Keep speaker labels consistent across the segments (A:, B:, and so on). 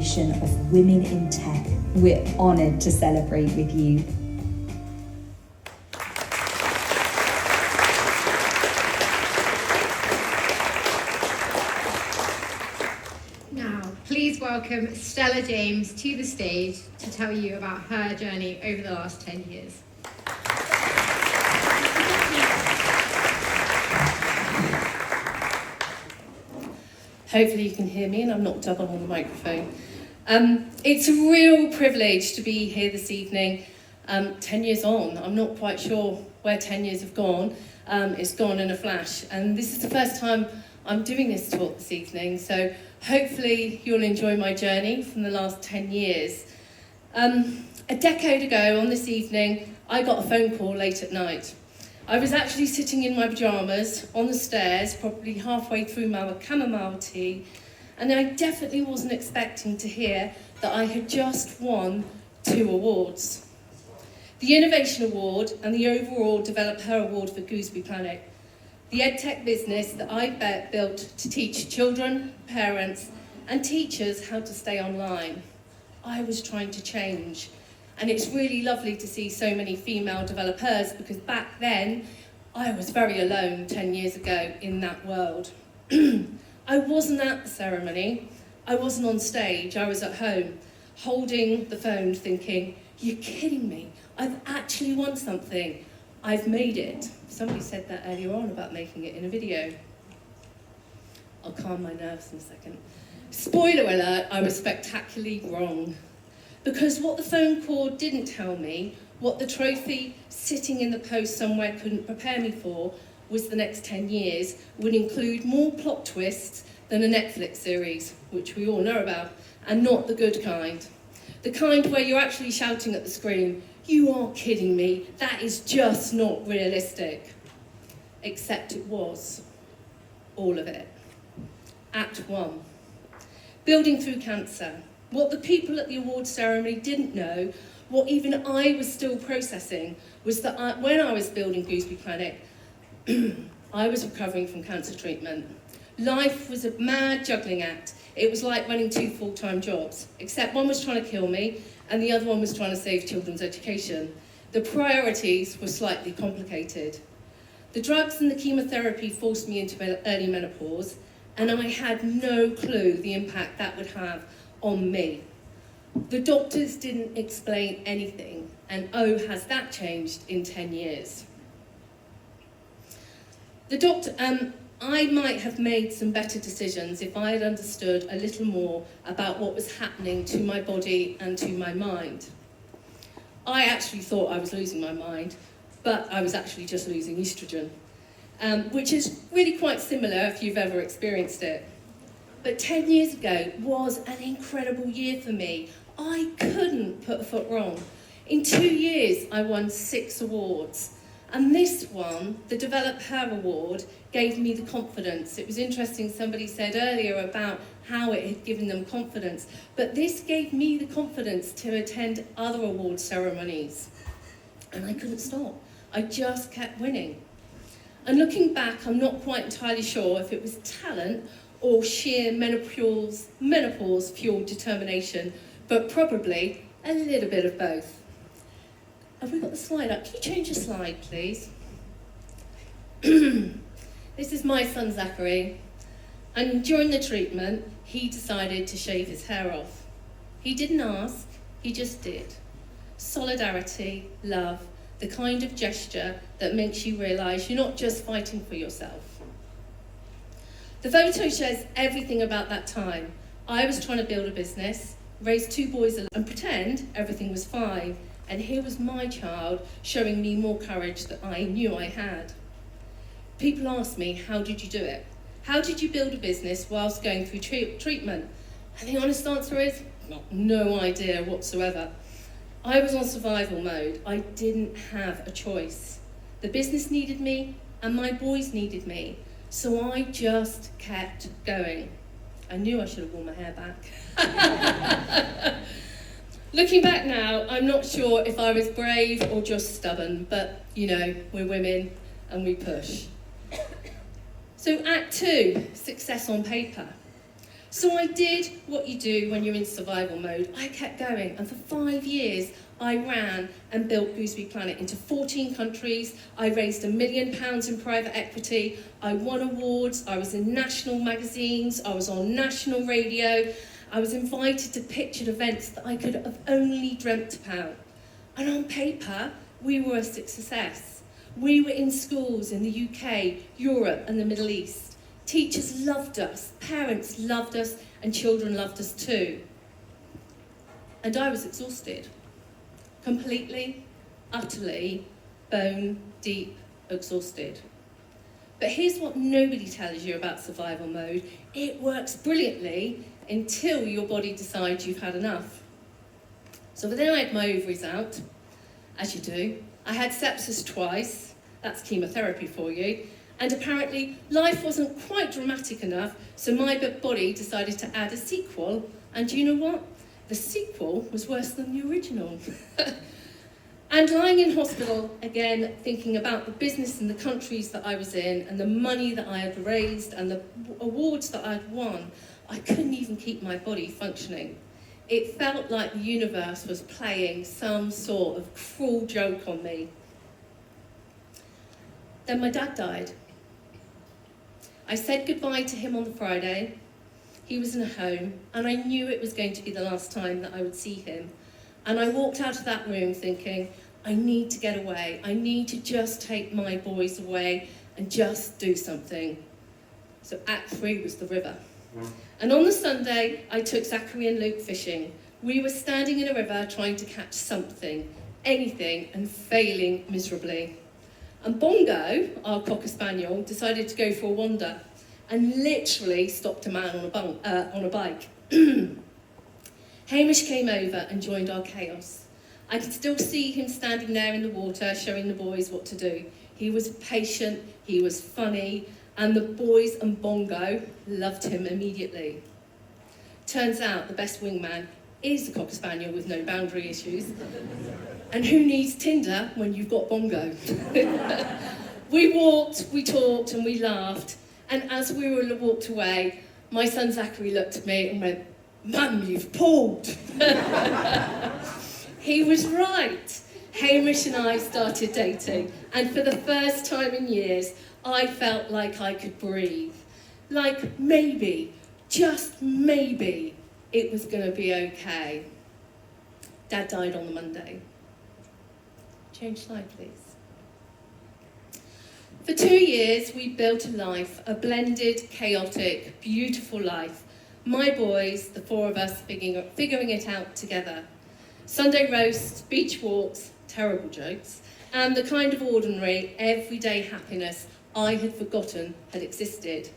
A: celebration of women in tech. We're honoured to celebrate with you.
B: Now, please welcome Stella James to the stage to tell you about her journey over the last 10 years.
C: Hopefully you can hear me and I'm not double on the microphone. It's a real privilege to be here this evening. 10 years on, I'm not quite sure where 10 years have gone. It's gone in a flash. And this is the first time I'm doing this talk this evening, so hopefully you'll enjoy my journey from the last 10 years. A decade ago on this evening, I got a phone call late at night. I was actually sitting in my pyjamas on the stairs, probably halfway through my chamomile tea, and I definitely wasn't expecting to hear that I had just won 2 awards. The Innovation Award and the overall Developer Award for Gooseberry Planet, the EdTech business that I built to teach children, parents, and teachers how to stay online. I was trying to change. And it's really lovely to see so many female developers, because back then I was very alone 10 years ago in that world. I wasn't at the ceremony, I wasn't on stage, I was at home holding the phone thinking, you're kidding me, I've actually won something, I've made it. Somebody said that earlier on about making it in a video. I'll calm my nerves in a second. Spoiler alert, I was spectacularly wrong. Because what the phone call didn't tell me, what the trophy sitting in the post somewhere couldn't prepare me for, was the next 10 years would include more plot twists than a Netflix series, which we all know about, and not the good kind. The kind where you're actually shouting at the screen, you are kidding me, that is just not realistic. Except it was. All of it. Act 1. Building through cancer. What the people at the awards ceremony didn't know, what even I was still processing, was that when I was building Gooseberry Planet, I was recovering from cancer treatment. Life was a mad juggling act. It was like running 2 full-time jobs, except one was trying to kill me and the other one was trying to save children's education. The priorities were slightly complicated. The drugs and the chemotherapy forced me into early menopause, and I had no clue the impact that would have on me. The doctors didn't explain anything, and oh, has that changed in 10 years. I might have made some better decisions if I had understood a little more about what was happening to my body and to my mind. I actually thought I was losing my mind, but I was actually just losing estrogen, which is really quite similar if you've ever experienced it. But 10 years ago was an incredible year for me. I couldn't put a foot wrong. In 2 years, I won 6 awards. And this one, the Develop Her Award, gave me the confidence. It was interesting, somebody said earlier about how it had given them confidence. But this gave me the confidence to attend other award ceremonies. And I couldn't stop. I just kept winning. And looking back, I'm not quite entirely sure if it was talent or sheer menopause-fueled determination, but probably a little bit of both. Have we got the slide up? Can you change the slide, please? This is my son, Zachary, and during the treatment, he decided to shave his hair off. He didn't ask, he just did. Solidarity, love, the kind of gesture that makes you realise you're not just fighting for yourself. The photo shows everything about that time. I was trying to build a business, raise 2 boys and pretend everything was fine. And here was my child showing me more courage than I knew I had. People ask me, how did you do it? How did you build a business whilst going through treatment? And the honest answer is, no idea whatsoever. I was on survival mode. I didn't have a choice. The business needed me and my boys needed me. So I just kept going. I knew I should have worn my hair back. Looking back now, I'm not sure if I was brave or just stubborn, but you know, we're women and we push. So Act 2, success on paper. So I did what you do when you're in survival mode. I kept going, and for 5 years, I ran and built Gooseberry Planet into 14 countries. I raised £1 million in private equity. I won awards. I was in national magazines. I was on national radio. I was invited to pitch at events that I could have only dreamt about. And on paper, we were a success. We were in schools in the UK, Europe, and the Middle East. Teachers loved us, parents loved us, and children loved us too. And I was exhausted. Completely, utterly, bone deep exhausted. But here's what nobody tells you about survival mode. It works brilliantly until your body decides you've had enough. So then I had my ovaries out, as you do. I had sepsis twice, that's chemotherapy for you. And apparently life wasn't quite dramatic enough, so my body decided to add a sequel. And do you know what? The sequel was worse than the original. And lying in hospital, again, thinking about the business and the countries that I was in and the money that I had raised and the awards that I had won, I couldn't even keep my body functioning. It felt like the universe was playing some sort of cruel joke on me. Then my dad died. I said goodbye to him on the Friday. He was in a home, and I knew it was going to be the last time that I would see him. And I walked out of that room thinking, I need to get away. I need to just take my boys away and just do something. So Act 3 was the river. And on the Sunday, I took Zachary and Luke fishing. We were standing in a river trying to catch something, anything, and failing miserably. And Bongo, our Cocker Spaniel, decided to go for a wander and literally stopped a man on a bike. Hamish came over and joined our chaos. I could still see him standing there in the water, showing the boys what to do. He was patient, he was funny, and the boys and Bongo loved him immediately. Turns out the best wingman is the Cocker Spaniel with no boundary issues. And who needs Tinder when you've got Bongo? We walked, we talked, and we laughed. And as we were walked away, my son Zachary looked at me and went, "Mum, you've pulled." He was right. Hamish and I started dating, and for the first time in years, I felt like I could breathe. Like maybe, just maybe, it was going to be okay. Dad died on the Monday. Change slide, please. For 2 years, we built a life, a blended, chaotic, beautiful life. My boys, the 4 of us, figuring it out together. Sunday roasts, beach walks, terrible jokes, and the kind of ordinary, everyday happiness I had forgotten had existed.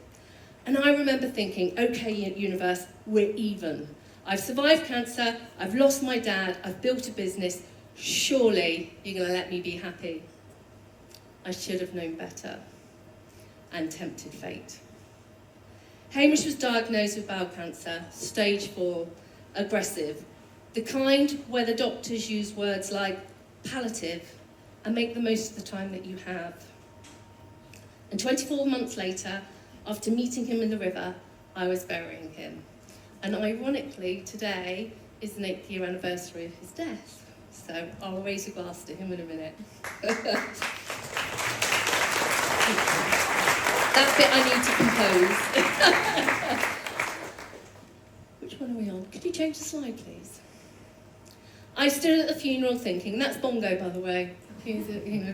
C: And I remember thinking, okay, universe, we're even. I've survived cancer, I've lost my dad, I've built a business, surely you're going to let me be happy. I should have known better and tempted fate. Hamish was diagnosed with bowel cancer, stage 4, aggressive, the kind where the doctors use words like palliative and make the most of the time that you have. And 24 months later, after meeting him in the river, I was burying him. And ironically, today is the 8th year anniversary of his death. So I'll raise a glass to him in a minute. That bit I need to compose. Which one are we on? Could you change the slide, please? I stood at the funeral thinking, that's Bongo, by the way. He's a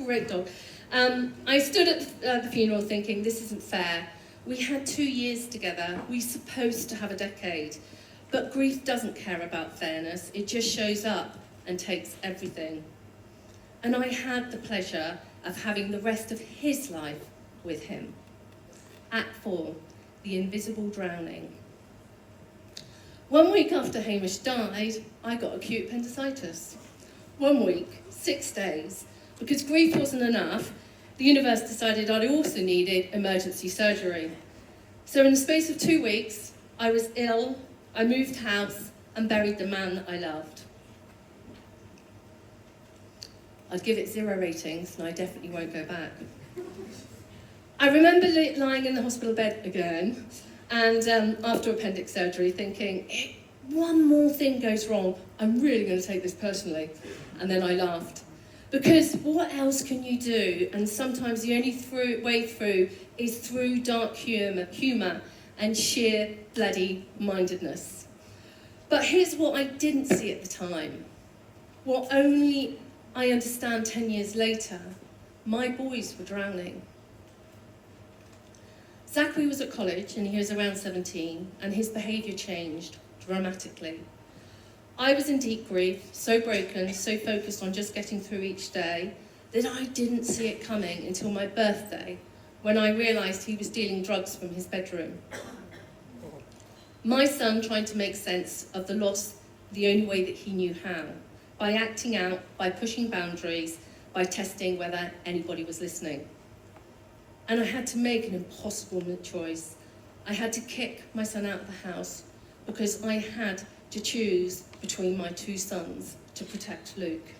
C: great dog. I stood at the funeral thinking, this isn't fair. We had 2 years together. We're supposed to have a decade. But grief doesn't care about fairness. It just shows up and takes everything. And I had the pleasure of having the rest of his life with him. Act 4, the invisible drowning. 1 week after Hamish died, I got acute appendicitis. 1 week, 6 days. Because grief wasn't enough, the universe decided I also needed emergency surgery. So in the space of 2 weeks, I was ill, I moved house, and buried the man that I loved. I'd give it 0 ratings, and I definitely won't go back. I remember lying in the hospital bed again, And after appendix surgery, thinking, one more thing goes wrong, I'm really going to take this personally. And then I laughed. Because what else can you do? And sometimes the only way through is through dark humour and sheer bloody mindedness. But here's what I didn't see at the time. What only I understand 10 years later, my boys were drowning. Zachary was at college and he was around 17 and his behaviour changed dramatically. I was in deep grief, so broken, so focused on just getting through each day that I didn't see it coming until my birthday when I realised he was dealing drugs from his bedroom. My son trying to make sense of the loss the only way that he knew how, by acting out, by pushing boundaries, by testing whether anybody was listening. And I had to make an impossible choice. I had to kick my son out of the house because I had to choose between my two sons to protect Luke.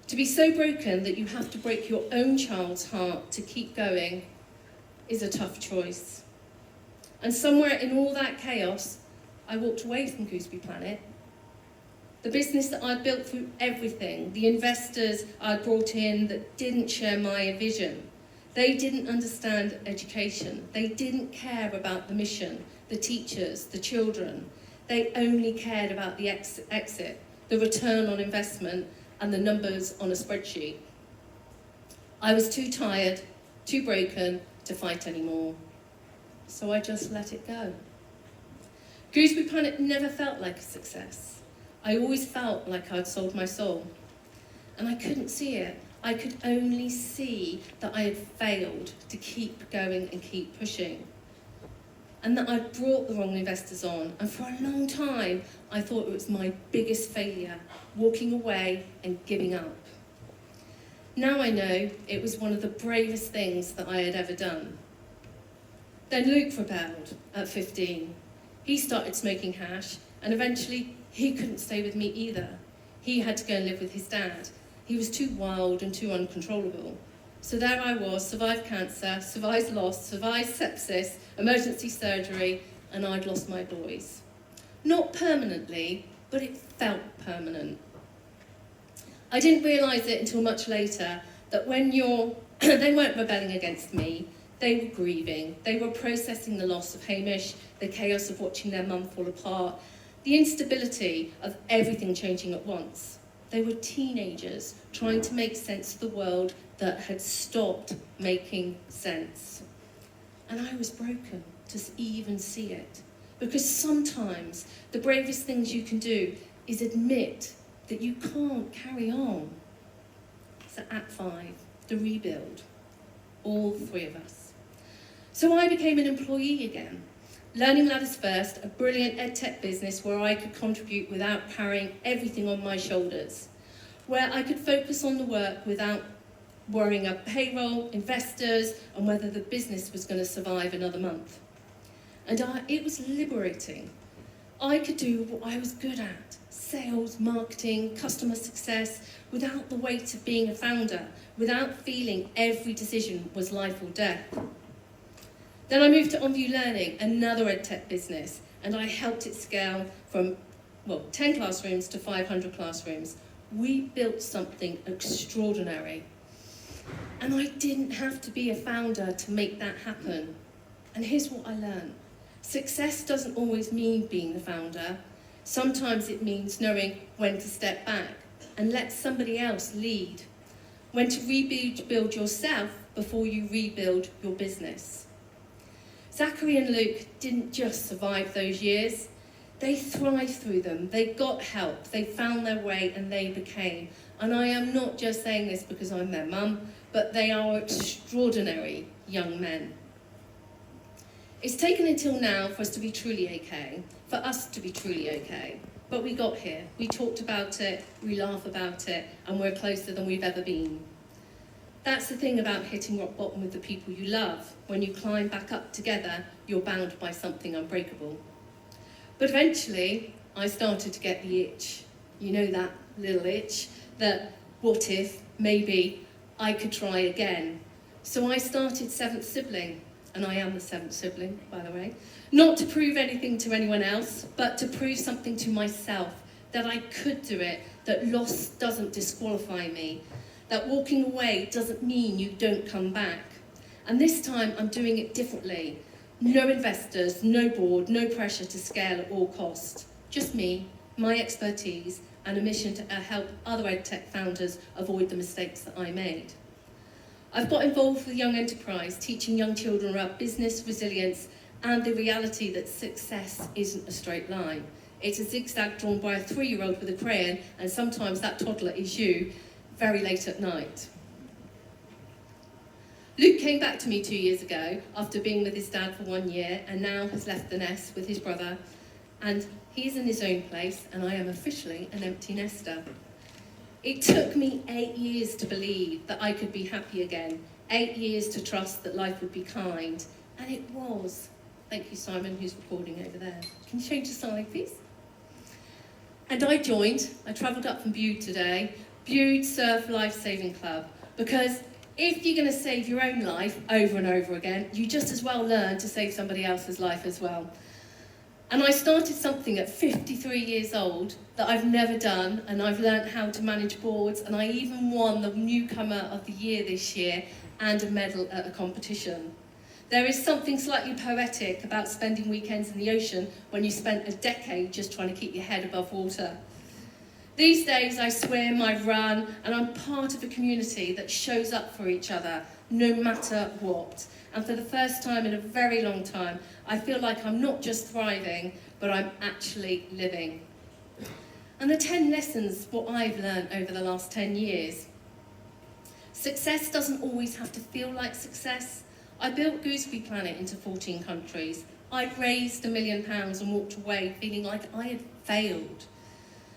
C: To be so broken that you have to break your own child's heart to keep going is a tough choice. And somewhere in all that chaos, I walked away from Gooseberry Planet. The business that I'd built through everything, the investors I'd brought in that didn't share my vision, they didn't understand education. They didn't care about the mission, the teachers, the children. They only cared about the exit, the return on investment, and the numbers on a spreadsheet. I was too tired, too broken to fight anymore. So I just let it go. Gooseberry Planet never felt like a success. I always felt like I'd sold my soul. And I couldn't see it. I could only see that I had failed to keep going and keep pushing. And that I'd brought the wrong investors on. And for a long time, I thought it was my biggest failure, walking away and giving up. Now I know it was one of the bravest things that I had ever done. Then Luke rebelled at 15. He started smoking hash, and eventually he couldn't stay with me either. He had to go and live with his dad. He was too wild and too uncontrollable. So there I was, survived cancer, survived loss, survived sepsis, emergency surgery, and I'd lost my boys. Not permanently, but it felt permanent. I didn't realise it until much later that when they weren't rebelling against me, they were grieving. They were processing the loss of Hamish, the chaos of watching their mum fall apart, the instability of everything changing at once. They were teenagers trying to make sense of the world that had stopped making sense. And I was broken to even see it. Because sometimes the bravest things you can do is admit that you can't carry on. So Act 5, the rebuild, all three of us. So I became an employee again. Learning Ladders First, a brilliant edtech business where I could contribute without carrying everything on my shoulders, where I could focus on the work without worrying about payroll, investors, and whether the business was going to survive another month. And it was liberating. I could do what I was good at, sales, marketing, customer success, without the weight of being a founder, without feeling every decision was life or death. Then I moved to OnView Learning, another edtech business, and I helped it scale from 10 classrooms to 500 classrooms. We built something extraordinary. And I didn't have to be a founder to make that happen. And here's what I learned. Success doesn't always mean being the founder. Sometimes it means knowing when to step back and let somebody else lead. When to rebuild yourself before you rebuild your business. Zachary and Luke didn't just survive those years. They thrived through them. They got help. They found their way and they became. And I am not just saying this because I'm their mum, but they are extraordinary young men. It's taken until now for us to be truly okay, for us to be truly okay. But we got here. We talked about it, we laugh about it, and we're closer than we've ever been. That's the thing about hitting rock bottom with the people you love. When you climb back up together, you're bound by something unbreakable. But eventually, I started to get the itch. You know that little itch that, what if, maybe, I could try again. So I started Seventh Sibling, and I am the 7th sibling, by the way, not to prove anything to anyone else, but to prove something to myself, that I could do it, that loss doesn't disqualify me, that walking away doesn't mean you don't come back. And this time I'm doing it differently. No investors, no board, no pressure to scale at all cost. Just me, my expertise, and a mission to help other edtech founders avoid the mistakes that I made. I've got involved with Young Enterprise, teaching young children about business, resilience, and the reality that success isn't a straight line. It's a zigzag drawn by a 3-year-old with a crayon, and sometimes that toddler is you, very late at night. Luke came back to me 2 years ago after being with his dad for 1 year, and now has left the nest with his brother, and he's in his own place, and I am officially an empty nester. It took me 8 years to believe that I could be happy again, 8 years to trust that life would be kind, and it was. Thank you, Simon, who's recording over there. Can you change the slide, please? And I travelled up from Bude today, Bude Surf Life Saving Club, because if you're going to save your own life over and over again, you just as well learn to save somebody else's life as well. And I started something at 53 years old that I've never done, and I've learned how to manage boards, and I even won the Newcomer of the Year this year and a medal at a competition. There is something slightly poetic about spending weekends in the ocean when you spent a decade just trying to keep your head above water. These days I swim, I run, and I'm part of a community that shows up for each other, no matter what. And for the first time in a very long time, I feel like I'm not just thriving, but I'm actually living. And the 10 lessons, what I've learned over the last 10 years. Success doesn't always have to feel like success. I built Gooseberry Planet into 14 countries. I raised £1 million and walked away feeling like I had failed,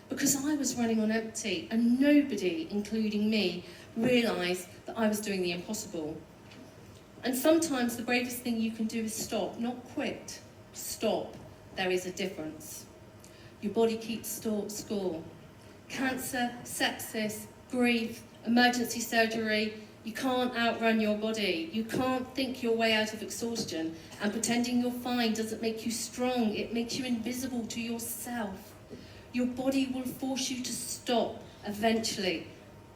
C: because I was running on empty, and nobody, including me, realised that I was doing the impossible. And sometimes the bravest thing you can do is stop, not quit. Stop. There is a difference. Your body keeps score. Cancer, sepsis, grief, emergency surgery. You can't outrun your body. You can't think your way out of exhaustion. And pretending you're fine doesn't make you strong. It makes you invisible to yourself. Your body will force you to stop eventually.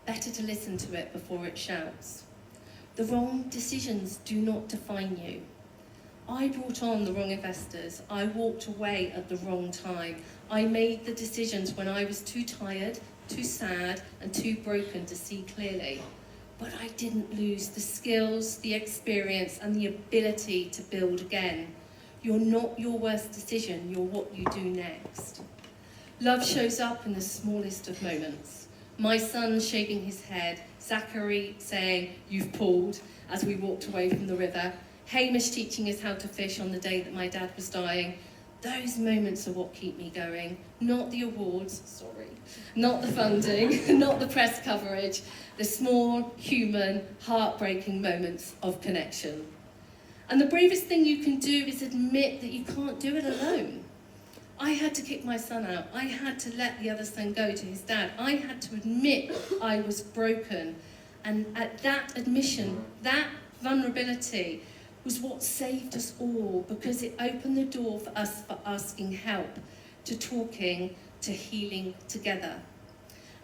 C: Better to listen to it before it shouts. The wrong decisions do not define you. I brought on the wrong investors. I walked away at the wrong time. I made the decisions when I was too tired, too sad, and too broken to see clearly. But I didn't lose the skills, the experience, and the ability to build again. You're not your worst decision, you're what you do next. Love shows up in the smallest of moments. My son shaving his head, Zachary saying, "You've pulled," as we walked away from the river, Hamish teaching us how to fish on the day that my dad was dying. Those moments are what keep me going, not the awards, not the funding, not the press coverage, the small, human, heartbreaking moments of connection. And the bravest thing you can do is admit that you can't do it alone. I had to kick my son out. I had to let the other son go to his dad. I had to admit I was broken. And at that admission, that vulnerability was what saved us all, because it opened the door for us for asking help, to talking, to healing together.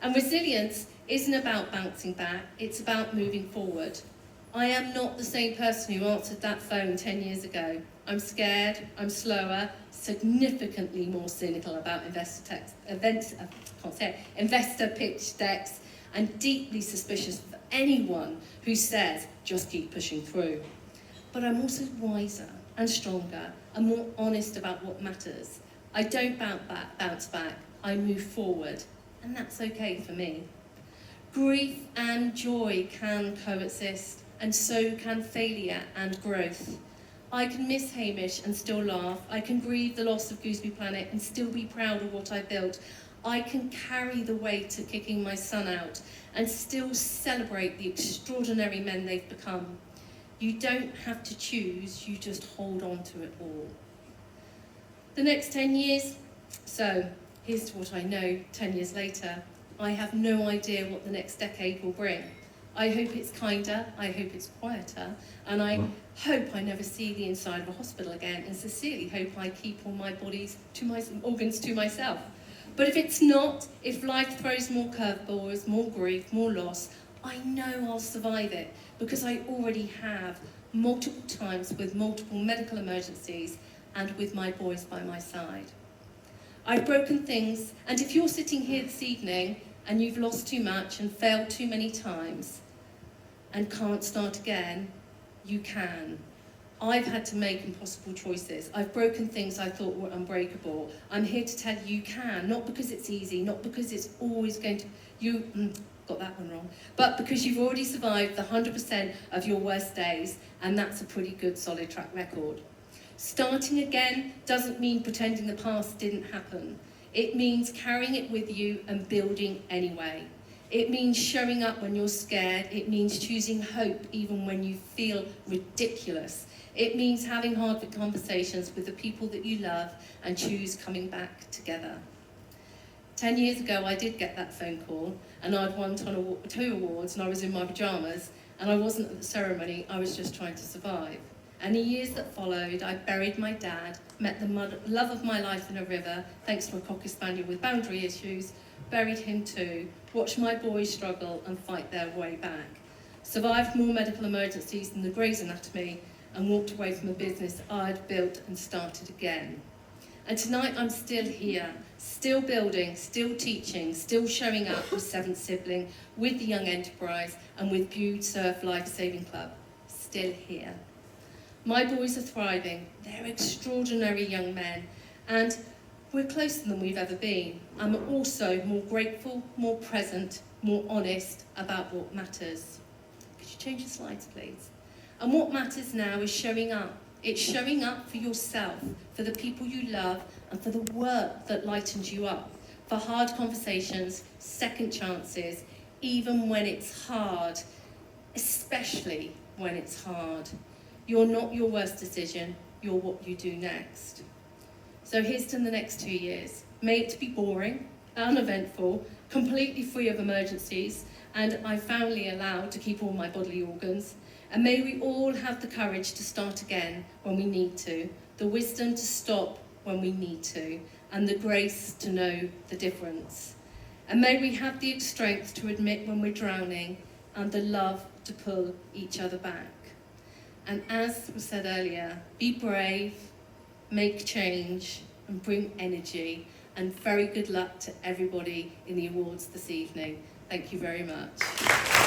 C: And resilience isn't about bouncing back, it's about moving forward. I am not the same person who answered that phone 10 years ago. I'm scared, I'm slower, significantly more cynical about investor pitch decks, and deeply suspicious of anyone who says, just keep pushing through. But I'm also wiser and stronger and more honest about what matters. I don't bounce back, I move forward, and that's okay for me. Grief and joy can coexist, and so can failure and growth. I can miss Hamish and still laugh. I can grieve the loss of Gooseberry Planet and still be proud of what I built. I can carry the weight of kicking my son out and still celebrate the extraordinary men they've become. You don't have to choose, you just hold on to it all. The next 10 years? So, here's to what I know 10 years later. I have no idea what the next decade will bring. I hope it's kinder, I hope it's quieter, and I hope I never see the inside of a hospital again, and sincerely hope I keep all my organs to myself. But if it's not, if life throws more curveballs, more grief, more loss, I know I'll survive it, because I already have multiple times with multiple medical emergencies and with my boys by my side. I've broken things, and if you're sitting here this evening and you've lost too much and failed too many times and can't start again, you can. I've had to make impossible choices. I've broken things I thought were unbreakable. I'm here to tell you can, not because it's easy, not because it's always going to, got that one wrong, but because you've already survived the 100% of your worst days, and that's a pretty good solid track record. Starting again doesn't mean pretending the past didn't happen. It means carrying it with you and building anyway. It means showing up when you're scared. It means choosing hope even when you feel ridiculous. It means having hard conversations with the people that you love and choose coming back together. 10 years ago, I did get that phone call, and I'd won 2 awards, and I was in my pyjamas, and I wasn't at the ceremony, I was just trying to survive. And the years that followed, I buried my dad, met the love of my life in a river, thanks to a Cocker Spaniel with boundary issues, buried him too, watched my boys struggle and fight their way back, survived more medical emergencies than the Grey's Anatomy, and walked away from a business I'd built and started again. And tonight I'm still here, still building, still teaching, still showing up with Seventh Sibling, with the Young Enterprise, and with Bude Surf Life Saving Club. Still here. My boys are thriving. They're extraordinary young men, and we're closer than we've ever been. I'm also more grateful, more present, more honest about what matters. Could you change the slides, please? And what matters now is showing up. It's showing up for yourself, for the people you love, and for the work that lightens you up, for hard conversations, second chances, even when it's hard, especially when it's hard. You're not your worst decision, you're what you do next. So here's to the next 2 years. May it be boring, uneventful, completely free of emergencies, and I'm finally allowed to keep all my bodily organs. And may we all have the courage to start again when we need to, the wisdom to stop when we need to, and the grace to know the difference. And may we have the strength to admit when we're drowning, and the love to pull each other back. And as was said earlier, be brave, make change, and bring energy. And very good luck to everybody in the awards this evening. Thank you very much.